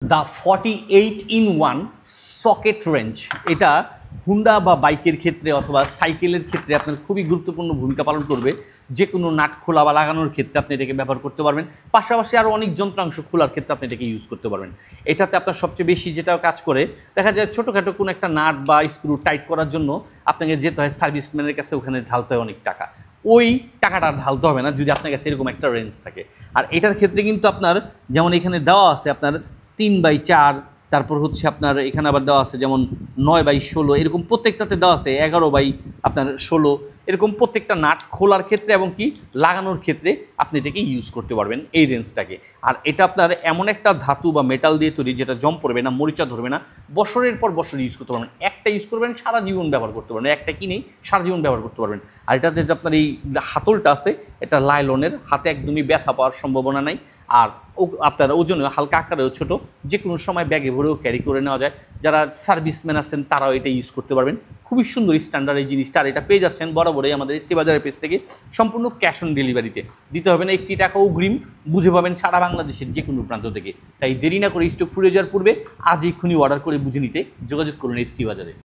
The 48-in-1 socket range এটা Honda বা বাইকের ক্ষেত্রে অথবা সাইকেলের ক্ষেত্রে আপনার খুবই গুরুত্বপূর্ণ ভূমিকা পালন করবে। যে কোনো নাট খোলা বা লাগানোর ক্ষেত্রে আপনি এটাকে ব্যবহার করতে পারবেন, পাশাপাশি আরও অনেক যন্ত্রাংশ খোলার ক্ষেত্রে আপনি এটাকে ইউজ করতে পারবেন। এটাতে আপনার সবচেয়ে বেশি যেটা কাজ করে দেখা যায়, ছোটোখাটো কোনো একটা নাট বা স্ক্রু টাইট করার জন্য আপনাকে যেতে হয় সার্ভিসম্যানের কাছে, ওখানে ঢালতে হয় অনেক টাকা। ওই টাকাটা ঢালতে হবে না যদি আপনার কাছে এরকম একটা রেঞ্জ থাকে। আর এটার ক্ষেত্রে কিন্তু আপনার যেমন এখানে দেওয়া আছে আপনার 3/4, তারপর হচ্ছে আপনার এখানে আবার দেওয়া আছে যেমন 9/16, এরকম প্রত্যেকটাতে দেওয়া আছে 11/16, এরকম প্রত্যেকটা নাট খোলার ক্ষেত্রে এবং কি লাগানোর ক্ষেত্রে আপনি এটাকে ইউজ করতে পারবেন এই রেঞ্জটাকে। আর এটা আপনার এমন একটা ধাতু বা মেটাল দিয়ে তৈরি যেটা জং পড়বে না, মরিচা ধরবে না, বছরের পর বছর ইউজ করতে পারবেন। একটা ইউজ করবেন সারা জীবন ব্যবহার করতে পারবেন, একটা কিনেই সারা জীবন ব্যবহার করতে পারবেন। আর এটাতে যে আপনার এই হাতলটা আছে এটা লাইলনের, হাতে একদমই ব্যথা পাওয়ার সম্ভাবনা নাই। আর আপনার ওজনে হালকা আকারেও ছোটো, যে কোনো সময় ব্যাগে ভরেও ক্যারি করে নেওয়া যায়। যারা সার্ভিসম্যান আছেন তারাও এটা ইউজ করতে পারবেন। খুবই সুন্দর স্ট্যান্ডার্ড এই জিনিসটা। আর এটা পেয়ে যাচ্ছেন বরাবরই আমাদের এসটি বাজারের পেজ থেকে সম্পূর্ণ ক্যাশ অন ডেলিভারিতে। দিতে হবে না 1 টাকা অগ্রিম, বুঝে পাবেন সারা বাংলাদেশের যে কোনো প্রান্ত থেকে। তাই দেরি না করে স্টক ফুরিয়ে যাওয়ার পূর্বে আজ এক্ষুনি অর্ডার করে বুঝে নিতে যোগাযোগ করুন এসটি বাজারে।